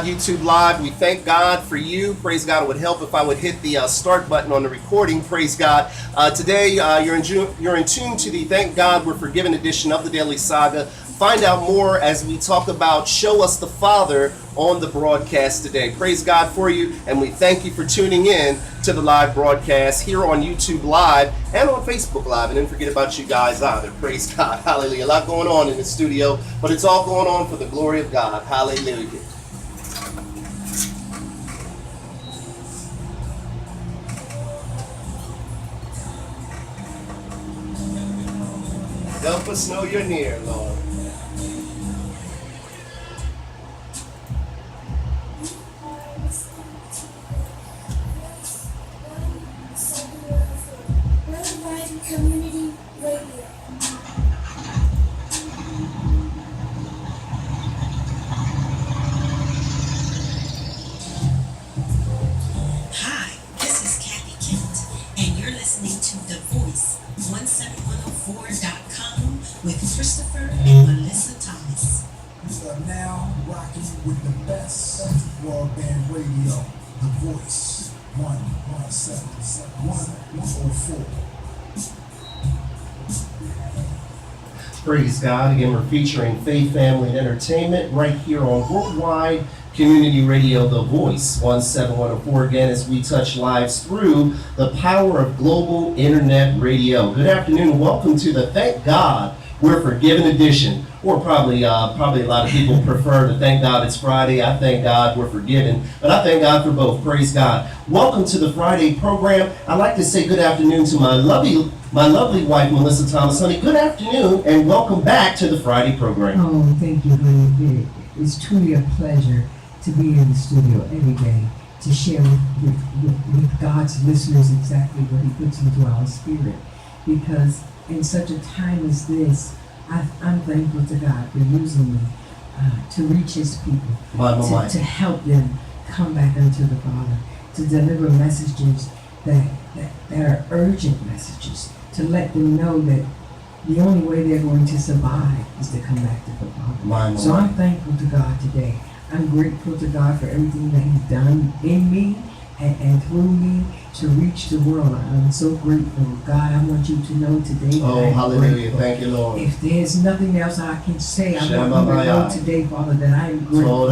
YouTube Live. We thank God for you. Praise God. It would help if I would hit the start button on the recording. Praise God. Today, you're in tune to the Thank God We're Forgiven edition of the Daily Saga. Find out more as we talk about Show Us the Father on the broadcast today. Praise God for you, and we thank you for tuning in to the live broadcast here on YouTube Live and on Facebook Live. And don't forget about you guys either. Praise God. Hallelujah. A lot going on in the studio, but it's all going on for the glory of God. Hallelujah. Help us know you're near, Lord. Community Radio. Hi, this is Kathy Kent, and you're listening to The Voice, 17104.com with Christopher and Melissa Thomas. You are now rocking with the best broadband radio, The Voice, 17104. Praise God. Again, we're featuring Faith, Family, and Entertainment right here on Worldwide Community Radio, The Voice, 17104. Again, as we touch lives through the power of global internet radio. Good afternoon and welcome to the Thank God We're Forgiven edition. Or probably a lot of people prefer to thank God it's Friday. I thank God we're forgiven, but I thank God for both. Praise God. Welcome to the Friday program. I'd like to say good afternoon to my lovely wife, Melissa Thomas. Honey, good afternoon and welcome back to the Friday program. Oh, thank you, honey. It's truly a pleasure to be in the studio every day to share with God's listeners exactly what He puts into our spirit. Because in such a time as this, I'm thankful to God for using me to reach His people, to help them come back unto the Father, to deliver messages that are urgent messages, to let them know that the only way they're going to survive is to come back to the Father. So I'm thankful to God today. I'm grateful to God for everything that He's done in me and through me to reach the world. I'm so grateful. God, I want you to know today that Oh, I'm hallelujah. grateful. Thank you, Lord. If there's nothing else I can say, I want you to know today, Father, that I'm grateful.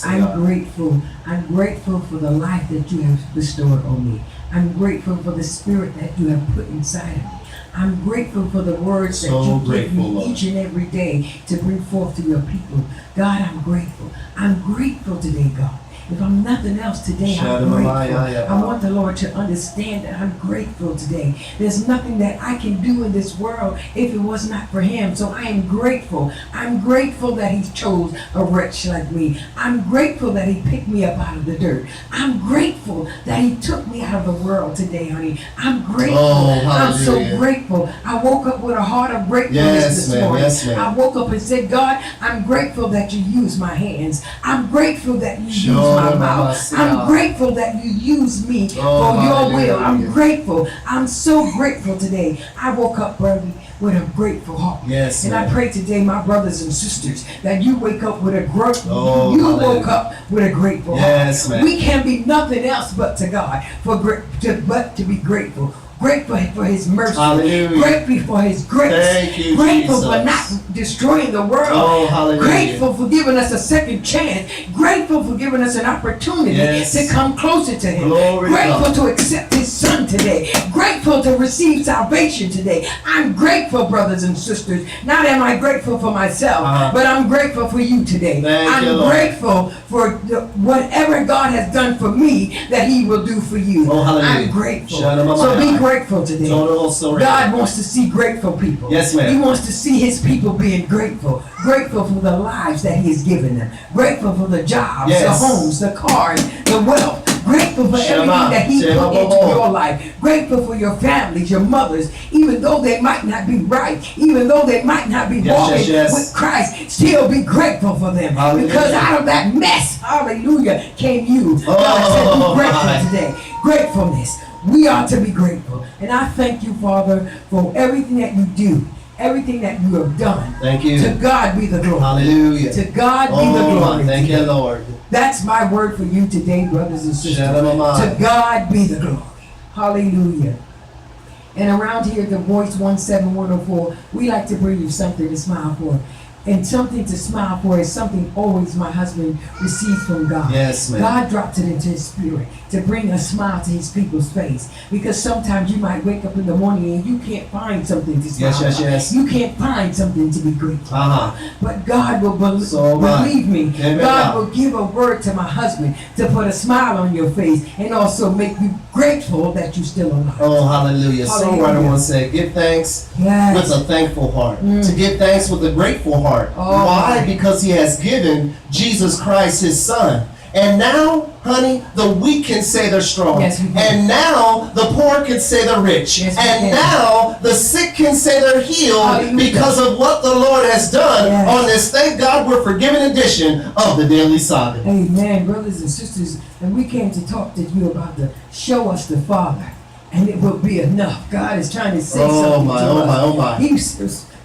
I'm grateful. I'm grateful for the life that you have bestowed on me. I'm grateful for the spirit that you have put inside of me. I'm grateful for the words that you give me each and every day to bring forth to your people. God, I'm grateful. I'm grateful today, God. If I'm nothing else today, I'm grateful. I want the Lord to understand that I'm grateful today. There's nothing that I can do in this world if it was not for Him. So I am grateful. I'm grateful that He chose a wretch like me. I'm grateful that He picked me up out of the dirt. I'm grateful that He took me out of the world today, honey. I'm grateful. I'm so grateful. I woke up with a heart of gratefulness this morning. I woke up and said, God, I'm grateful that you use my hands. I'm grateful that you use my mouth. I'm grateful that you use me for your will. I'm grateful. I'm so grateful today. I woke up early with a grateful heart. Yes, and I pray today, my brothers and sisters, that you wake up with a grateful woke up with a grateful heart. We can be nothing else but to God but to be grateful. Grateful for His mercy. Hallelujah. Grateful for His grace. Thank you, grateful Jesus. for not destroying the world. Oh, hallelujah. Grateful for giving us a second chance. Grateful for giving us an opportunity to come closer to Him. Grateful to accept His Son today. Grateful to receive salvation today. I'm grateful, brothers and sisters. Not am I grateful for myself, but I'm grateful for you today. I'm grateful for whatever God has done for me that He will do for you. Oh, hallelujah. I'm grateful. So be grateful today. God wants to see grateful people. Yes, ma'am. He wants to see His people being grateful. Grateful for the lives that He has given them. Grateful for the jobs, the homes, the cars, the wealth. Grateful for everything that He put into your life. Grateful for your families, your mothers, even though they might not be right, even though they might not be walking with Christ, still be grateful for them. Hallelujah. Because out of that mess, hallelujah, came you. God said, be grateful today. Gratefulness. We are to be grateful. And I thank you, Father, for everything that you do everything that you have done. Thank To you. God be the glory. Hallelujah. To God be the Oh, glory. my. Thank you, Lord. That's my word for you today, brothers and sisters. Shalom. To God be the glory. Hallelujah. And around here, the Voice 17104, we like to bring you something to smile for. And something to smile for is something always my husband receives from God. Yes, ma'am. God drops it into his spirit to bring a smile to his people's face. Because sometimes you might wake up in the morning and you can't find something to smile Yes, about. yes. You can't find something to be grateful Uh-huh. for. But God will So am I. believe me. Amen. God will give a word to my husband to put a smile on your face and also make you grateful that you're still alive. Oh, hallelujah. Hallelujah. Songwriter once said, give thanks Yes. with a thankful heart. Mm. To give thanks with a grateful heart. Oh, Why? my. Because he has given Jesus Christ his son. And now, honey, the weak can say they're strong. Yes, we do. And now the poor can say they're rich. Yes, we and can. now the sick can say they're healed Hallelujah. because of what the Lord has done Yes. on this, thank God, we're forgiven edition of the Daily Saga. Amen, brothers and sisters. And we came to talk to you about the show us the Father. And it will be enough. God is trying to say Oh, something my, to oh, us. my, oh,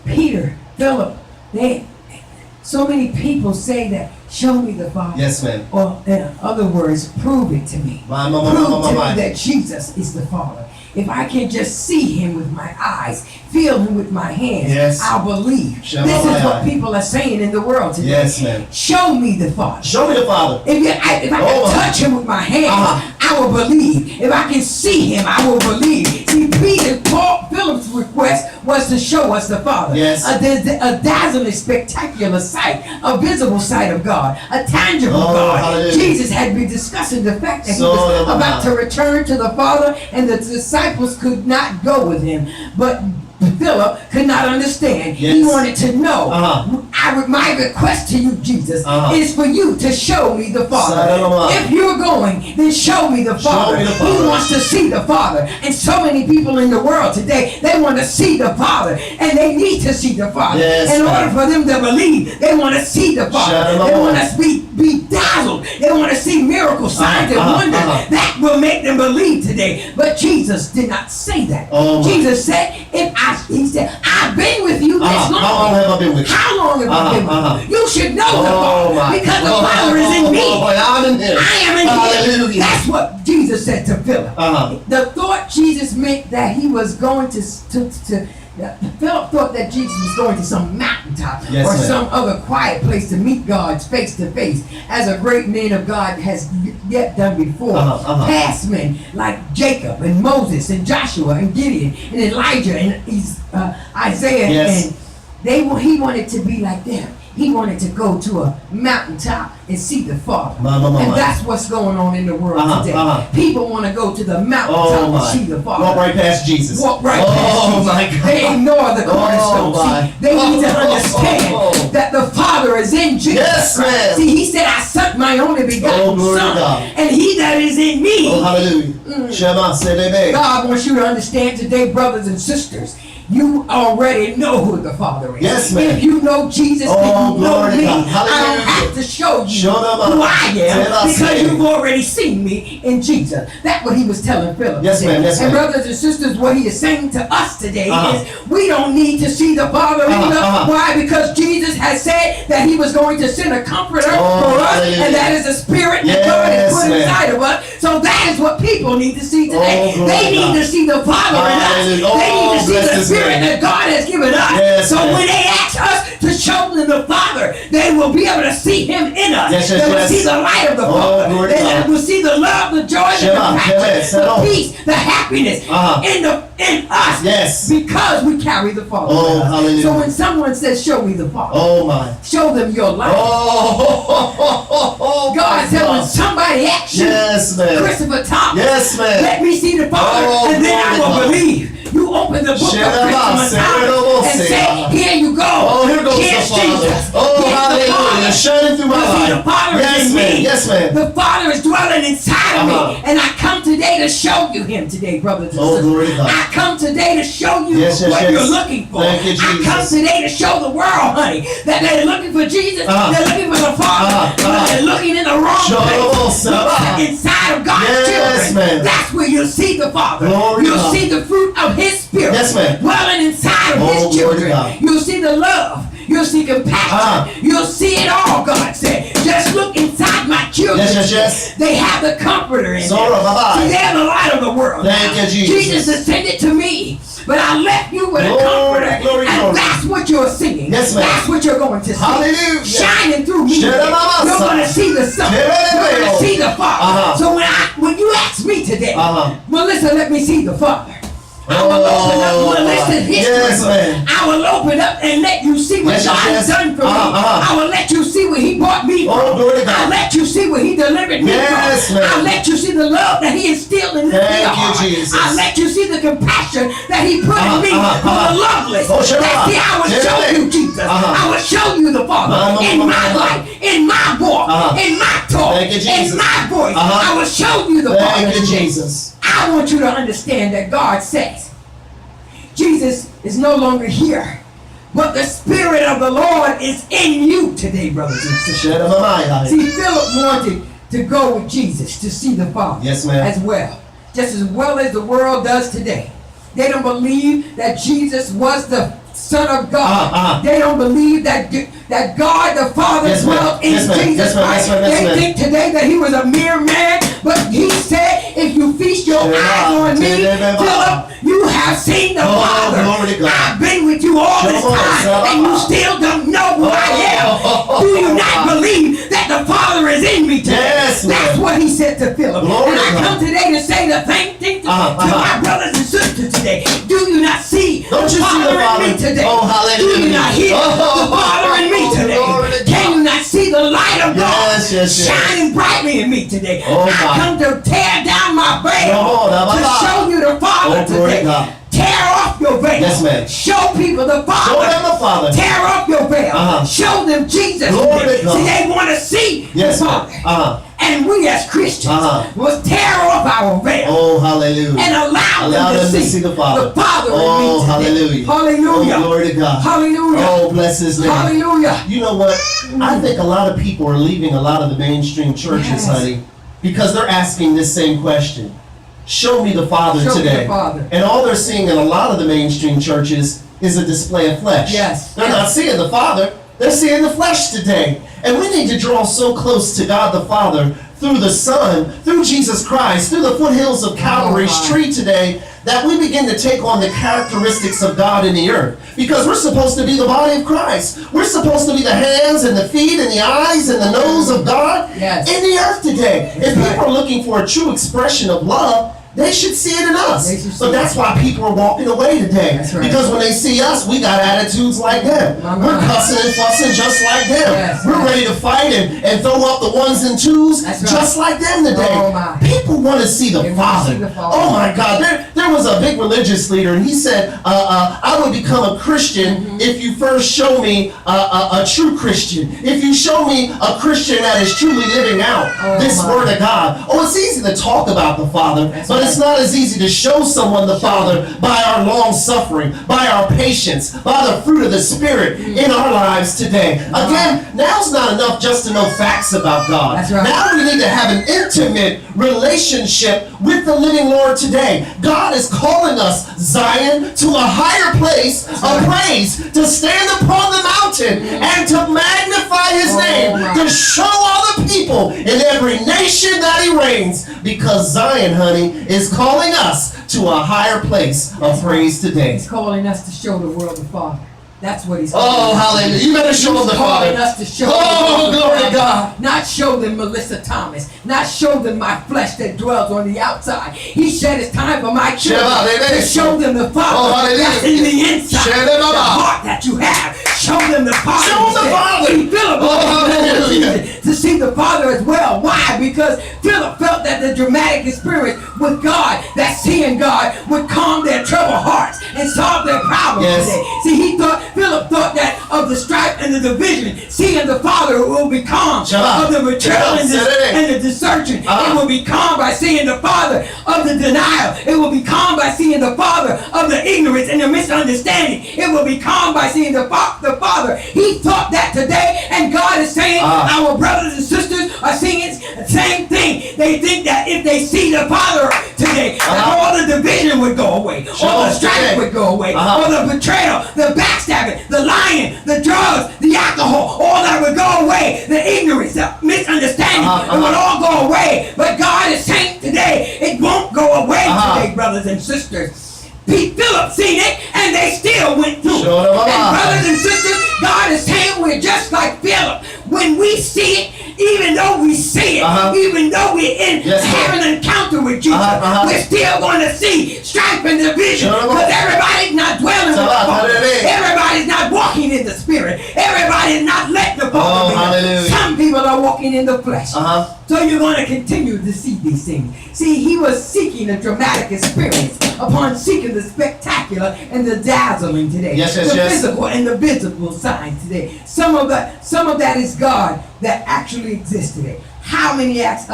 my. Peter, Philip, so many people say that, show me the Father. Yes, ma'am. Or in other words, prove it to me. My, Prove to me that Jesus is the Father. If I can just see him with my eyes, feel him with my hands, Yes. I'll believe. Show This my is what eye. people are saying in the world today. Yes, ma'am. Show me the Father. Show me the Father. If I Oh. can touch him with my hand, I will believe. If I can see him, I will believe. See, Philip's request was to show us the Father. Yes. A dazzling, spectacular sight, a visible sight of God, a tangible Oh, God. hallelujah. Jesus had been discussing the fact that So he was am I. about to return to the Father, and the disciples could not go with him. But Philip could not understand. He Yes. wanted to know. Uh-huh. My request to you, Jesus, Uh-huh. is for you to show me the Father. Sa-la-la-la. If you're going, then show me the Father. me the He Father. wants to see the Father. And so many people in the world today, they want to see the Father. And they need to see the Father. Yes, in ma'am. order for them to believe, they want to see the Father. Shalom. They want to be dazzled. They want to see miracles, signs, and wonders. That will make them believe today. But Jesus did not say that. Oh, my. Jesus said, he said, I've been with you this long. How long have I been with you? How long have I been with you? You should know the Oh, Father my. because the Father is in me. I'm in him. I am in Hallelujah. him. That's what Jesus said to Philip. The thought Jesus meant that he was going to Philip thought that Jesus was going to some mountaintop Yes, or ma'am. some other quiet place to meet God face to face, as a great man of God has yet done before. Past men like Jacob and Moses and Joshua and Gideon and Elijah and Isaiah, Yes. and he wanted to be like them. He wanted to go to a mountaintop and see the Father. And that's what's going on in the world today. People want to go to the mountaintop and see the Father. Walk right past Jesus. Walk right past Jesus. My God. They ignore the cornerstone. my. See, they need to understand that the Father is in Jesus. Yes, Christ. ma'am. See, he said, I sent my only begotten glory to Son. God. And he that is in me. Oh, hallelujah. Shema Selebe. God wants you to understand today, brothers and sisters. You already know who the Father is. Yes, ma'am. If you know Jesus, Oh, then you know glory to me. God. I Hallelujah. don't have to show you Show them who I am Tell us, because ma'am. you've already seen me in Jesus. That's what he was telling Philip. Yes, today. ma'am. Yes, and ma'am. brothers and sisters, what he is saying to us today is we don't need to see the Father either. Why? Because Jesus has said that he was going to send a comforter for us, hallelujah. and that is the Spirit that God has Yes, put ma'am. inside of us. So that is what people need to see today. Oh, glory They to need God. to see the Father in us. Hallelujah. They need Oh, to see bless the his Spirit name. that God has given us. Yes, so ma'am. when they ask us to show them the Father, they will be able to see him in us. Yes, yes, they will yes. see the light of the Oh, Father. glory to They God. will see the love, the joy, the Shema, compassion, Shema, the peace, the happiness in us. Yes. Because we carry the Father. Oh, in us. hallelujah. So when someone says, show me the Father, Oh, my. show them your life. Oh, God said when somebody asks you, yes, ma'am. Christopher Thomas, Yes, ma'am. let me see the Father, Oh, and then I glory will to God. believe. You open the book of Christopher Thomas and say, here you go. Oh, here goes Here's the Father. Jesus. Oh, Here's the hallelujah. Father. Shining through my You see, the life. Father Yes, is in ma'am. me. Yes, ma'am. The Father is dwelling inside of me. And I come today to show you him today, brothers and Oh, sisters. glory to God. I come today to show you Yes, yes, what yes. you're looking for. Thank you, I come Jesus. today to show the world, honey, that they're looking for Jesus. They're looking for the Father. But they're looking in the wrong place. Look inside of God's Yes, children. ma'am. That's where you'll see the Father. Glory to You'll God. see the fruit of his Spirit. Yes, ma'am. Dwelling inside heart of Oh, his glory to children. God. You'll see the love. You'll see compassion. You'll see it all, God said. Just look inside my children. Yes. They have the comforter in Zora, them. bye-bye. See, they're the light of the world. Thank now. you, Jesus. Jesus ascended to me, but I left you with a Glory, comforter. glory, and glory. that's what you're seeing. Yes, ma'am. That's what you're going to see. Hallelujah. Shining through me. You're Shedamamasa. going to see the Son. Shedamamasa. You're going to see the Father. Uh-huh. So when you ask me today, Melissa, let me see the Father. I will open up Melissa's history. Yes, man. I will open up and let you see what God has done for me. I will let you see what He brought me from. glory to God. I'll let you see what He delivered me Yes, from. man. I'll let you see the love that He instilled in your Thank you, heart. Jesus. I'll let you see the compassion that He put in me for the loveless. Oh, sure. See, I will show you Jesus. I will show you the Father in my life, in my walk, in my talk, Thank you, Jesus. in my voice. I will show you the Father. Thank you, today. Jesus. I want you to understand that God says Jesus is no longer here, but the Spirit of the Lord is in you today, brothers and sisters. Shedamamaya. See, Philip wanted to go with Jesus to see the Father Yes, ma'am. as well as the world does today. They don't believe that Jesus was the Son of God. They don't believe that God the Father Yes, ma'am. dwelt in Yes, ma'am. Jesus Yes, ma'am. Christ. Yes, ma'am. Yes, They ma'am. think today that He was a mere man, but He said, if you feast your eyes on me, Philip, you have seen the Father. Glory to God. I've been with you all this time, and you still don't know who I am. Do you not believe that the Father is in me today? Yes, ma'am. That's what He said to Philip. Glory And I to God. come today to say the same thing to my brothers and sisters today. Do you not see Don't you see the Father in Father? me today? Oh, hallelujah. Do you not hear the Father in me today? Glory to God. Can you not see the light of God Yes. shining brightly in me today? Oh, I my. come to tear down my veil Lord, to show you the Father Oh, glory to today. God. Tear off your veil. Yes, ma'am. Show people the Father. Show them the Father. Tear off your veil. Show them Jesus. Glory today. to God. See, they want to see Yes, the ma'am. Father. And we as Christians must tear off our veil Oh, hallelujah. and allow them to see the Father. in me Oh, today. hallelujah. Hallelujah. Oh, glory to God. Hallelujah. Oh, bless His name. Hallelujah. You know what? I think a lot of people are leaving a lot of the mainstream churches, Yes. honey, because they're asking this same question. Show me the Father Show me today. the Father. And all they're seeing in a lot of the mainstream churches is a display of flesh. Yes. They're not seeing the Father. They're seeing the flesh today. And we need to draw so close to God the Father through the Son, through Jesus Christ, through the foothills of Calvary's tree today, that we begin to take on the characteristics of God in the earth. Because we're supposed to be the body of Christ. We're supposed to be the hands and the feet and the eyes and the nose of God Yes. in the earth today. That's If right. people are looking for a true expression of love, they should see it in us. They should see But that's it. why people are walking away today. That's right. Because when they see us, we got attitudes like them. Mama. We're cussing and fussing just like them. Yes, We're right. ready to fight and throw up the ones and twos That's right. just like them today. Oh, my. People want to see the They wanna Father. see the Father. Oh my God. There was a big religious leader, and he said, I would become a Christian if you first show me a true Christian. If you show me a Christian that is truly living out this my. word of God. Oh, it's easy to talk about the Father, That's but right. it's not as easy to show someone the Father by our long suffering, by our patience, by the fruit of the Spirit in our lives today. Again, now's not enough just to know facts about God. That's right. Now we need to have an intimate relationship with the living Lord today. God is calling us, Zion, to a higher place of praise, to stand upon the mountain and to magnify His name, my. to show all the people in every nation that He reigns, because Zion, honey, is calling us to a higher place of praise today. He's calling us to show the world the Father. That's what He's calling Oh, us to hallelujah. do. You better show them the He's calling Father. us to show Oh, them the glory to Father. God. Not show them Melissa Thomas. Not show them my flesh that dwells on the outside. He said it's time for my children to show them the Oh, Father hallelujah. that's in the inside. The heart that you have. Show them the Father. Show them the He said. Father. See, Philip Oh, hallelujah. to see the Father as well. Why? Because Philip felt that the dramatic experience with God, that seeing God, would calm their troubled hearts and solve their problems Yes. today. See, Philip thought that of the strife and the division, seeing the Father will be calm. Shabbat. Of the betrayal and the desertion, it will be calm by seeing the Father. Of the denial, it will be calm by seeing the Father. Of the ignorance and the misunderstanding, it will be calm by seeing the Father. He thought that today, and God is saying, our brothers and sisters are seeing the same thing. They think that if they see the Father today, today, that all the division would go away, all the strife would go away, all the betrayal, the backstabbing, the lying, the drugs, the alcohol, all that would go away, the ignorance, the misunderstanding, it would all go away. But God is saying today, it won't go away today, brothers and sisters. Philip seen it, and they still went through it. And brothers and sisters, God is saying we're just like Philip. When we see it, even though we see it, even though we're having an encounter with Jesus, we're still going to see strife and division, because everybody's not dwelling with the Father. Everybody's not walking in the Spirit. Everybody's not letting the Father be. Some people are walking in the flesh. So you're going to continue to see these things. See, he was seeking a dramatic experience upon seeking the spectacular and the dazzling today. The physical and the visible signs today. Some of that is God that actually exists today. How many ask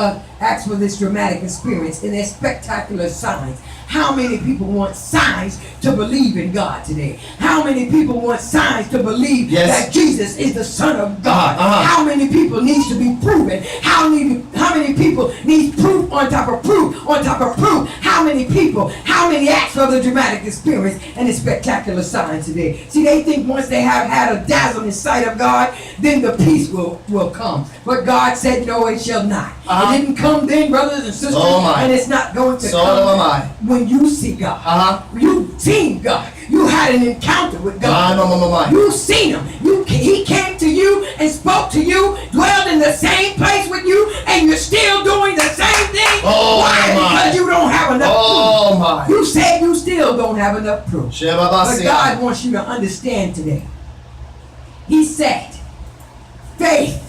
for this dramatic experience and their spectacular signs? How many people want signs to believe in God today? How many people want signs to believe that Jesus is the Son of God? How many people needs to be proven? How many people need proof on top of proof on top of proof? How many ask for the dramatic experience and the spectacular signs today? See, they think once they have had a dazzling sight of God, then the peace will come. But God said, no, it shall not. It didn't come then, brothers and sisters, and it's not going to come when you see God. You've seen God. You had an encounter with God. You've seen him. He came to you and spoke to you, dwelled in the same place with you, and you're still doing the same thing. Why? Because you don't have enough proof. You said you still don't have enough proof. But God wants you to understand today. He said, faith,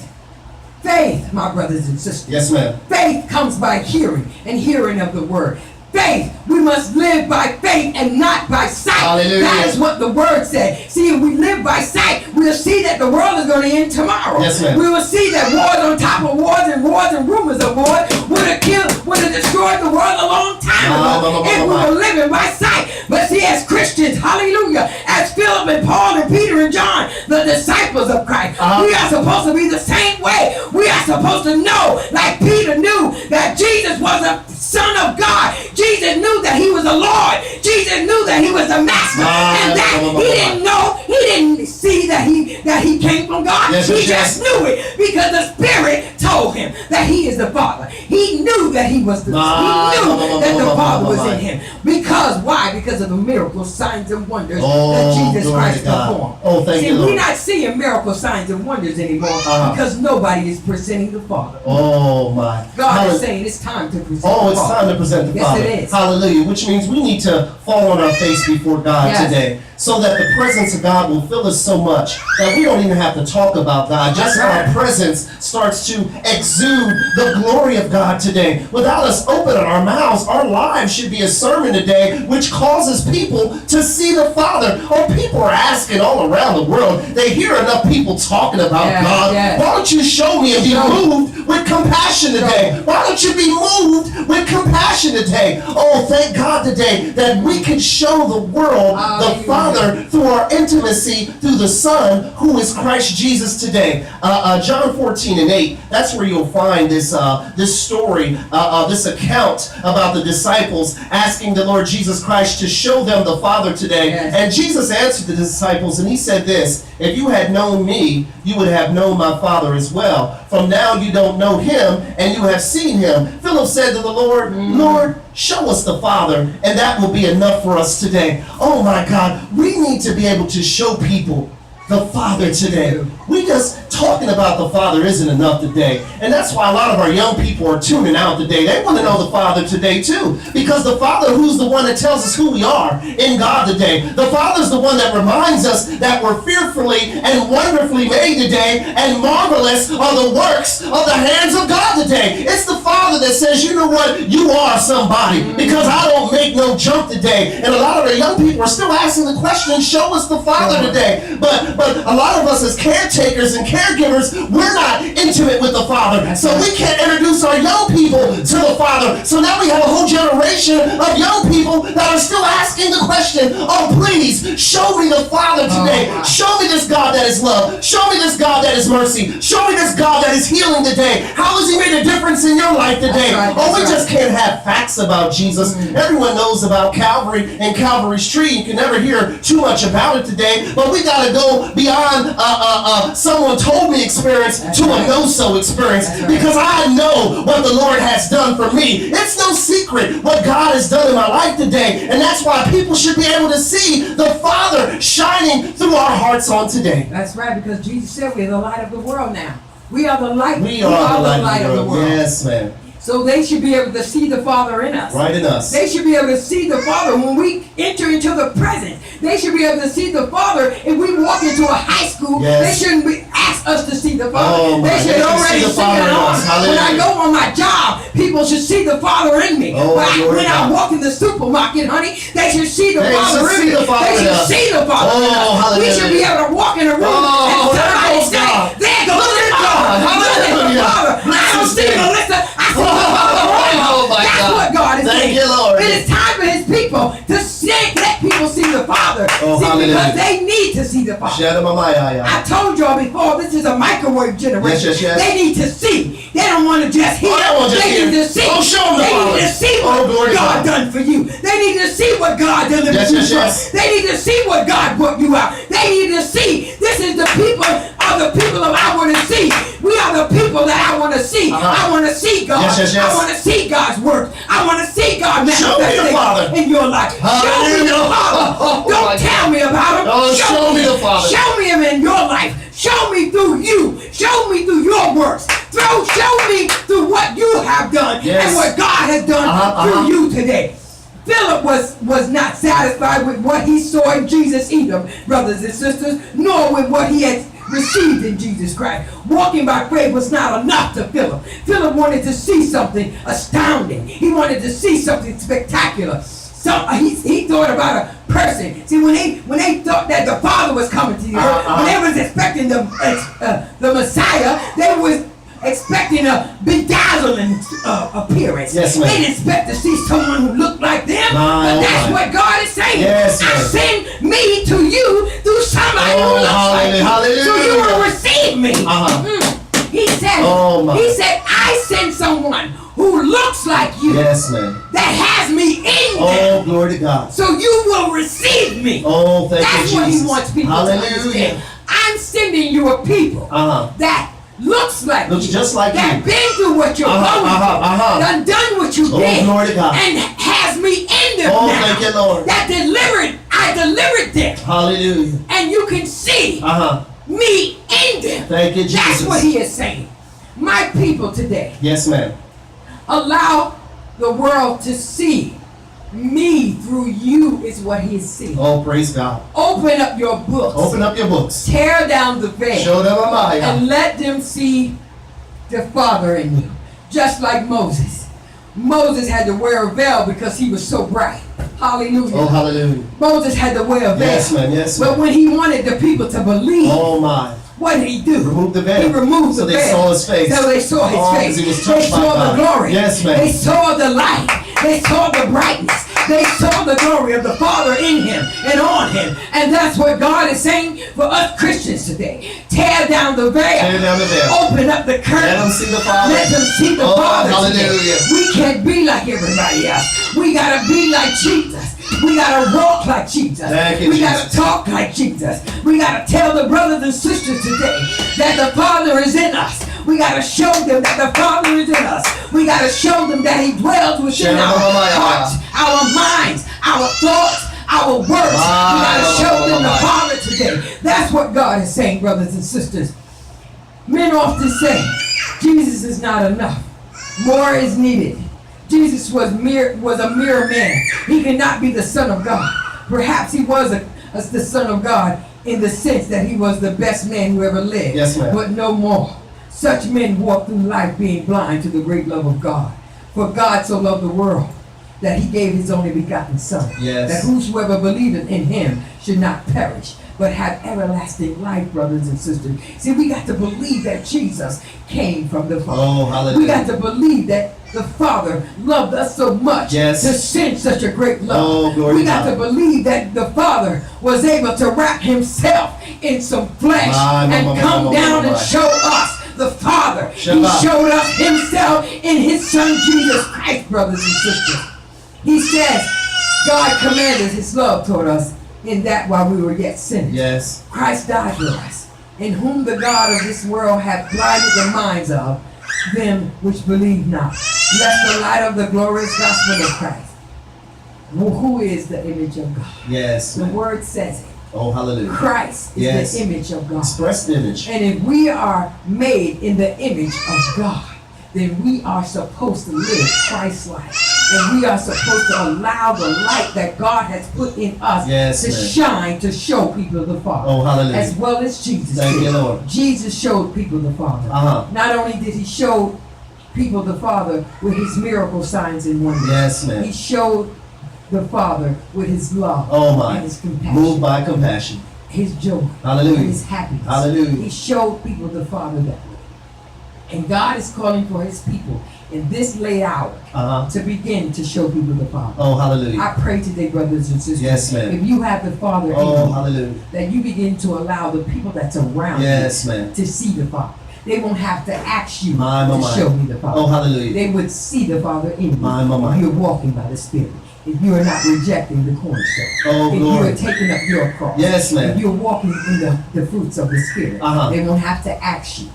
my brothers and sisters. Yes, ma'am. Faith comes by hearing, and hearing of the word. Faith, we must live by faith and not by sight. Hallelujah. That is what the word said. See, if we live by sight, we'll see that the world is going to end tomorrow. Yes, ma'am. We will see that wars on top of wars and rumors of wars would have destroyed the world a long time ago if we were living by sight. But see, as Christians, hallelujah, as Philip and Paul and Peter and John, the disciples of Christ, we are supposed to be the same way. We are supposed to know, like Peter knew, that Jesus was a Son of God. Jesus knew that he was the Lord. Jesus knew that he was the Master, and that he didn't know, he didn't see that he came from God. He just knew it because the Spirit told him that he is the Father. He knew that he was he knew that the Father was in him. Because why? Because of the miracles, signs, and wonders that Jesus Christ performed. See, we're not seeing miracle signs and wonders anymore because nobody is presenting the Father. God is saying it's time to present the Father. It's time to present the Father. Yes, it is. Hallelujah. Which means we need to fall on our face before God today, so that the presence of God will fill us so much that we don't even have to talk about God. Just our presence starts to exude the glory of God today. Without us opening our mouths, our lives should be a sermon today which causes people to see the Father. People are asking all around the world. They hear enough people talking about God. Why don't you show me and be moved with compassion today? Why don't you be moved with compassion today? Thank God today that we can show the world the Father through our intimacy through the Son, who is Christ Jesus today. John 14:8, that's where you'll find this story, this account about the disciples asking the Lord Jesus Christ to show them the Father today. And Jesus answered the disciples and he said this, if you had known me, you would have known my Father as well. From now you don't know him and you have seen him. Philip said to the Lord, Lord, show us the Father, and that will be enough for us today. Oh my God, we need to be able to show people the Father today. We just talking about the Father isn't enough today. And that's why a lot of our young people are tuning out today. They want to know the Father today too. Because the Father, who's the one that tells us who we are in God today. The Father's the one that reminds us that we're fearfully and wonderfully made today, and marvelous are the works of the hands of God today. It's the Father that says, you know what, you are somebody, because I don't make no jump today. And a lot of our young people are still asking the question, show us the Father today. But a lot of us as caretakers and caregivers, we're not intimate with the Father. So we can't introduce our young people to the Father. So now we have a whole generation of young people that are still asking the question, oh, please show me the Father today. Show me this God that is love. Show me this God that is mercy. Show me this God that is healing today. How has he made a difference in your life today? We just can't have facts about Jesus. Everyone knows about Calvary and Calvary's tree. You can never hear too much about it today, but we got to go beyond someone told me experience to a know-so experience, because I know what the Lord has done for me. It's no secret what God has done in my life today, and that's why people should be able to see the Father shining through our hearts on today. That's right, because Jesus said we're the light of the world now. We are the light. We are the light of the world. Yes, man. So they should be able to see the Father in us. Right in us. They should be able to see the Father when we enter into the present. They should be able to see the Father if we walk into a high school. Yes. They shouldn't be ask us to see the Father. Oh, they should already see the Father it in on. us. When I go on my job, people should see the Father in me. Oh, when I walk in the supermarket, honey, they should see the Father in me. The Father they should see the Father in us. We should be able to walk in a room and somebody say, there goes the Father. Look at the Father. I don't see Melissa. I see the Father. Oh my That's God. what God is saying. Thank you, Lord. It is time for his people to let people see the Father. Oh, see, because they need to see the Father. I told y'all before, this is a microwave generation. Yes. They need to see. They don't want to just hear. They need to see. Oh, show them the They Father. need to see what God done for you. They need to see what God done for you. Yes. They need to see what God brought you out. They need to see. This is the people I want to see. We are the people that I want to see. I want to see God. Yes. I want to see God's work. I want to see God manifest in your life. Show me the Father. Don't tell me about him. Oh, show me the Father. Show me him in your life. Show me through you. Show me through your works. Show me through what you have done and what God has done through you today. Philip was not satisfied with what he saw in Jesus either, brothers and sisters, nor with what he had received in Jesus Christ. Walking by faith was not enough to Philip. Philip wanted to see something astounding. He wanted to see something spectacular. So he thought about a person. See, when they thought that the Father was coming to the earth, when they was expecting the Messiah, they was expecting a bedazzling appearance. Yes, ma'am. They didn't expect to see someone who looked like them. But that's what God is saying. Yes, I send me to you through somebody who looks like you. Hallelujah. So you will receive me. He said, I send someone who looks like you. Yes, ma'am. That has me in them. Oh, glory to God. So you will receive me. Oh, thank That's you, what Jesus. he wants people to understand. I'm sending you a people that looks like you, just like that you, been through what you're going through, done what you did, glory to God, and has me in them now. Thank you, Lord. I delivered them. Hallelujah. And you can see me in them. Thank you, Jesus. That's what he is saying. My people today. Yes, ma'am. Allow the world to see me through you is what he is seeing. Oh, praise God. Open up your books. Open up your books. Tear down the veil. Show them a Maya. And let them see the Father in you. Just like Moses. Moses had to wear a veil because he was so bright. Hallelujah. Oh, hallelujah. Moses had to wear a veil. Yes, ma'am. Yes, ma'am. But when he wanted the people to believe, oh my, what did he do? Remove the veil. He removed the veil. So they saw his face. So they saw his face. He was They touched by saw God. the glory. Yes, ma'am. They saw the light. They saw the brightness. They saw the glory of the Father in him and on him. And that's what God is saying for us Christians today. Tear down the veil. Tear down the veil. Open up the curtain. Let them see the Father. Let them see the Father hallelujah. today. We can't be like everybody else. We got to be like Jesus. We got to walk like Jesus. We got to talk like Jesus. We got to tell the brothers and sisters today that the Father is in us. We got to show them that the Father is in us. We got to show them that he dwells within our hearts, our minds, our thoughts, our words. We got to show them the Father today. That's what God is saying, brothers and sisters. Men often say, Jesus is not enough. More is needed. Jesus was a mere man. He cannot be the Son of God. Perhaps he was the Son of God in the sense that he was the best man who ever lived. Yes, ma'am. But no more. Such men walk through life being blind to the great love of God. For God so loved the world that he gave his only begotten Son. Yes. That whosoever believeth in him should not perish, but have everlasting life, brothers and sisters. See, we got to believe that Jesus came from the Father. Oh, hallelujah. We got to believe that the Father loved us so much Yes. to send such a great love. Oh, glory we to got God. to believe that the Father was able to wrap himself in some flesh and come down and show us the Father. He Shabbat. showed us himself in his Son Jesus Christ, brothers and sisters. He says, God commanded his love toward us in that while we were yet sinners. Yes. Christ died for us, in whom the God of this world hath blinded the minds of them which believe not, lest the light of the glorious gospel of Christ, who is the image of God. Yes. The word says it. Oh, hallelujah. Christ is Yes. the image of God. Expressed image. And if we are made in the image of God, then we are supposed to live Christ-like. And we are supposed to allow the light that God has put in us Yes, to man. shine, to show people the Father. Oh, hallelujah. As well as Jesus Thank did. you, Lord. Jesus showed people the Father. Uh-huh. Not only did he show people the Father with his miracle signs and wonders. Yes, man. He showed the Father with his love Oh, my. and his compassion, Moved by compassion. his joy, Hallelujah. and his happiness. Hallelujah. He showed people the Father that way. And God is calling for his people in this late hour Uh-huh. to begin to show people the Father. Oh, hallelujah. I pray today, brothers and sisters, Yes, ma'am. if you have the Father in Oh, you, hallelujah. that you begin to allow the people that's around Yes, you ma'am. to see the Father. They won't have to ask you My, to my, show my. me the Father. Oh, hallelujah. They would see the Father in you My, my, my. if you're walking by the Spirit. If you are not rejecting the cornerstone. Oh, if you glory. are taking up your cross. Yes, ma'am. If you're walking in the fruits of the Spirit. Uh-huh. They won't have to ask you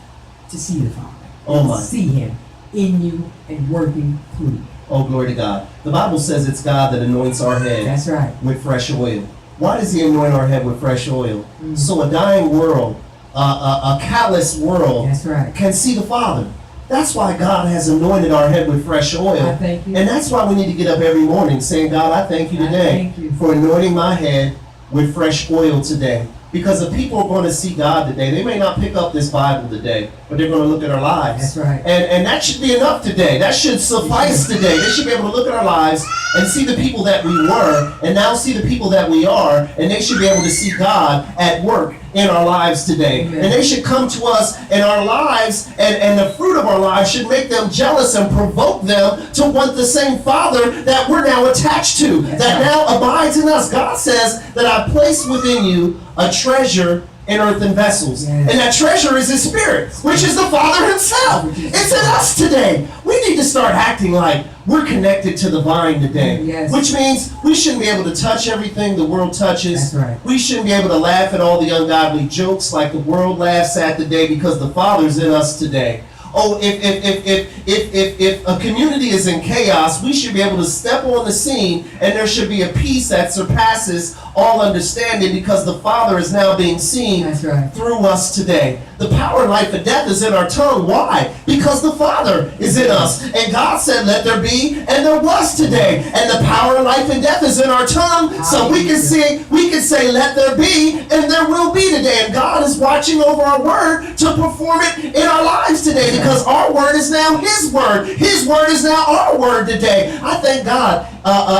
to see the Father. Oh, They'll my. see him in you and working through you. Oh, glory to God. The Bible says it's God that anoints our head That's right. with fresh oil. Why does he anoint our head with fresh oil? Mm. So a dying world, a callous world That's right. can see the Father. That's why God has anointed our head with fresh oil. I thank you. And that's why we need to get up every morning saying, God, I thank you I today thank you. for anointing my head with fresh oil today. Because if people are going to see God today, they may not pick up this Bible today, but they're going to look at our lives. That's right. And that should be enough today. That should suffice today. They should be able to look at our lives and see the people that we were, and now see the people that we are, and they should be able to see God at work in our lives today. Amen. And they should come to us in our lives, and the fruit of our lives should make them jealous and provoke them to want the same Father that we're now attached to, That's that right. now abides in us. God says that I place within you a treasure in earthen vessels. Yes. And that treasure is his Spirit, which is the Father himself. It's in us today. We need to start acting like we're connected to the vine today. Yes. Which means we shouldn't be able to touch everything the world touches. That's right. We shouldn't be able to laugh at all the ungodly jokes like the world laughs at today, because the Father's in us today. Oh, if a community is in chaos, we should be able to step on the scene, and there should be a peace that surpasses all understanding, because the Father is now being seen That's right. through us today. The power of life and death is in our tongue. Why? Because the Father is in us. And God said, let there be, and there was today. And the power of life and death is in our tongue. So we can say, let there be, and there will be today. And God is watching over our word to perform it in our lives today, because our word is now his word. His word is now our word today. I thank God.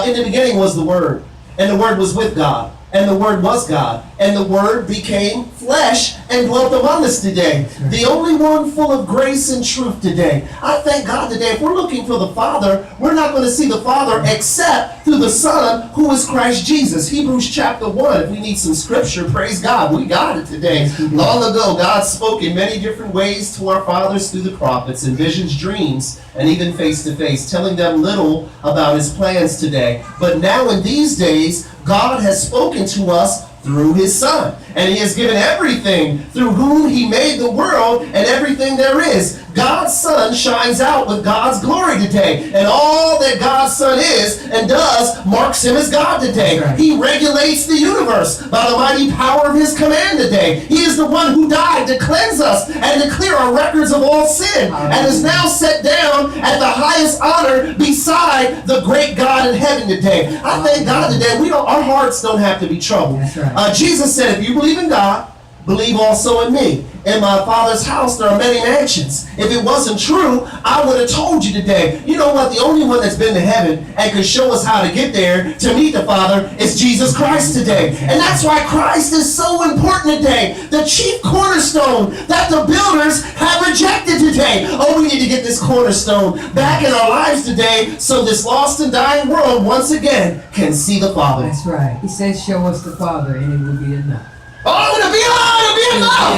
In the beginning was the Word, and the Word was with God, and the Word was God, and the Word became flesh and dwelt among us today. The only one full of grace and truth today. I thank God today. If we're looking for the Father, we're not going to see the Father except through the Son, who is Christ Jesus. Hebrews chapter 1. If we need some scripture, praise God, we got it today. Long ago, God spoke in many different ways to our fathers through the prophets, in visions, dreams, and even face to face, telling them little about his plans today. But now in these days, God has spoken to us through his Son. And he has given everything through whom he made the world and everything there is. God's Son shines out with God's glory today. And all that God's Son is and does marks him as God today. Right. He regulates the universe by the mighty power of his command today. He is the one who died to cleanse us and to clear our records of all sin, and is now set down at the highest honor beside the great God in heaven today. I thank God today. Our hearts don't have to be troubled. That's right. Jesus said, if you believe in God, believe also in me. In my Father's house there are many mansions. If it wasn't true, I would have told you today. You know what? The only one that's been to heaven and could show us how to get there to meet the Father is Jesus Christ today. And that's why Christ is so important today. The chief cornerstone that the builders have rejected today. Oh, we need to get this cornerstone back in our lives today so this lost and dying world once again can see the Father. That's right. He says, show us the Father and it will be enough. Oh, it'll be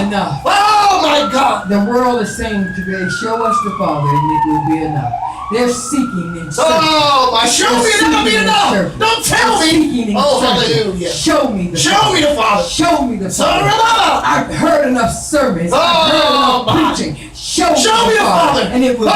enough! Oh my God! The world is saying today, show us the Father and it will be enough. They're seeking and searching. Oh my, show me that'll be enough! Don't tell me! Oh, hallelujah! Show me the Father! Show me the Father! Father! I've heard enough sermons. I've heard enough preaching. Show me the Father, and it will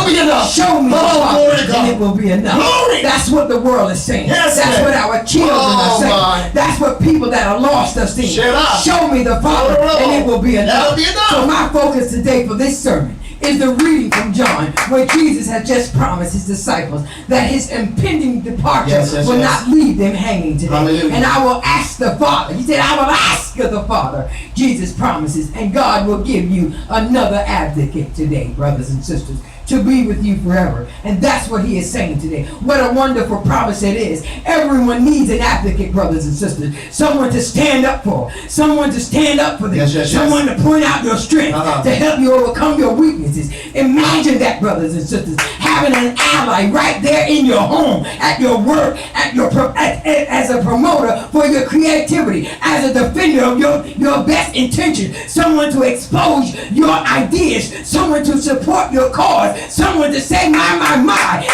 be enough. Show me the Father, God. and it will be enough. Glory. That's what the world is saying. Yes, that's man. what our children are saying. My. That's what people that are lost are saying. Shut up. Show me the Father, and it will be enough. That'll be enough. So my focus today for this sermon is the reading from John, where Jesus had just promised his disciples that his impending departure will not leave them hanging today. Hallelujah. And I will ask the Father. He said, I will ask of the Father. Jesus promises, and God will give you another advocate today, brothers and sisters, to be with you forever. And that's what he is saying today. What a wonderful promise it is. Everyone needs an advocate, brothers and sisters. Someone to stand up for. Someone to stand up for them. Yes. Someone to point out your strength. To help you overcome your weaknesses. Imagine that, brothers and sisters. Having an ally right there in your home, at your work, as a promoter for your creativity, as a defender of your best intention. Someone to expose your ideas. Someone to support your cause. Someone to say, my,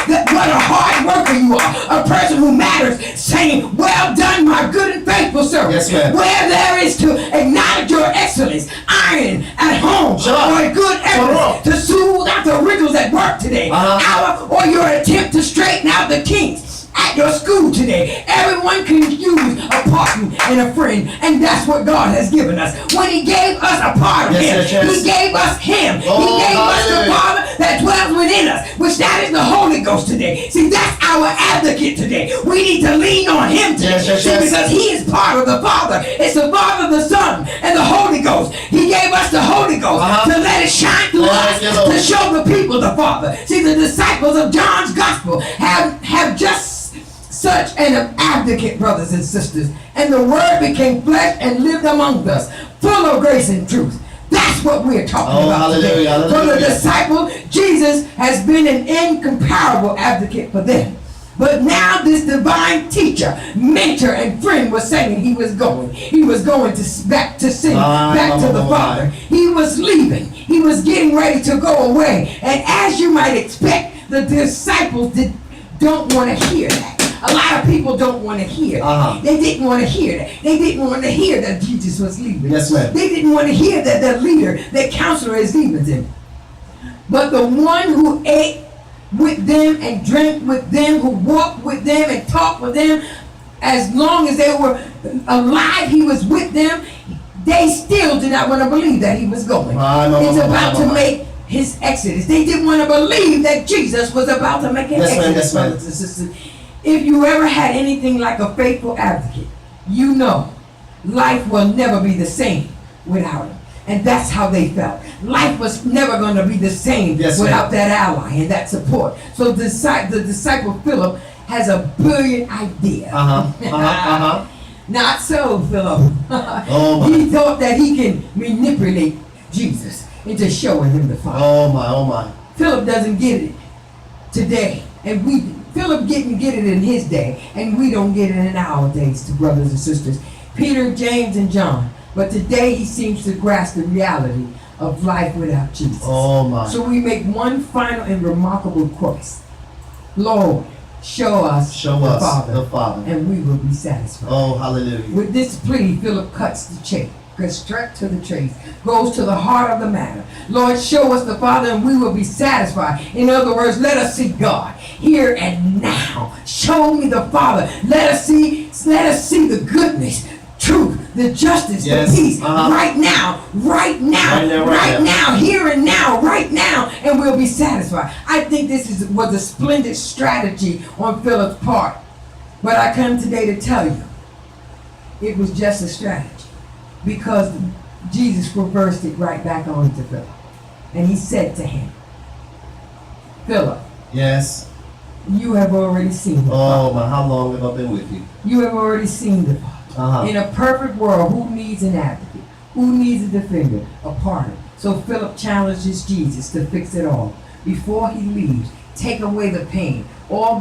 that what a hard worker you are. A person who matters, saying, well done, my good and faithful servant. Yes, ma'am. Where there is to acknowledge your excellence, iron at home, or a good effort to soothe out the wrinkles at work today, or your attempt to straighten out the kinks at your school today. Everyone can use a partner and a friend, and that's what God has given us. When he gave us a part of him, he gave us him. He gave us the Father that dwells within us, which that is the Holy Ghost today. See, that's our advocate today. We need to lean on him today. See, because he is part of the Father. It's the Father, the Son, and the Holy Ghost. He gave us the Holy Ghost to let it shine through us, to show the people the Father. See, the disciples of John's Gospel have just such an advocate, brothers and sisters. And the Word became flesh and lived among us, full of grace and truth. That's what we're talking about today. For the disciples, Jesus has been an incomparable advocate for them. But now this divine teacher, mentor, and friend was saying he was going. He was going back to sin, back to the Father. He was leaving. He was getting ready to go away. And as you might expect, the disciples don't want to hear that. A lot of people don't want to hear that. They didn't want to hear that. They didn't want to hear that Jesus was leaving. Yes, ma'am. They didn't want to hear that their leader, their counselor is leaving them. But the one who ate with them and drank with them, who walked with them and talked with them, as long as they were alive, he was with them. They still did not want to believe that he was going. He's about to make his exodus. They didn't want to believe that Jesus was about to make an exodus, brothers and sisters. If you ever had anything like a faithful advocate, you know life will never be the same without him. And that's how they felt. Life was never going to be the same without that ally and that support. So the disciple Philip has a brilliant idea. Not so, Philip. He thought that he can manipulate Jesus into showing him the Father. Oh my. Philip doesn't get it today. And Philip didn't get it in his day, and we don't get it in our days, to brothers and sisters. Peter, James, and John. But today he seems to grasp the reality of life without Jesus. Oh my. So we make one final and remarkable request. Lord, show us the Father, and we will be satisfied. Oh, hallelujah. With this plea, Philip cuts the chase. Goes straight to the chase, goes to the heart of the matter. Lord, show us the Father and we will be satisfied. In other words, let us see God here and now. Show me the Father. Let us see the goodness, truth, the justice, the peace, right now, here and now, right now, and we'll be satisfied. I think this was a splendid strategy on Philip's part. But I come today to tell you, it was just a strategy. Because Jesus reversed it right back on to Philip. And he said to him, Philip, Yes. you have already seen the Oh, Father. my, how long have I been with you? You have already seen the Father. Uh-huh. In a perfect world, who needs an advocate? Who needs a defender? A partner. So Philip challenges Jesus to fix it all. Before he leaves, take away the pain, all the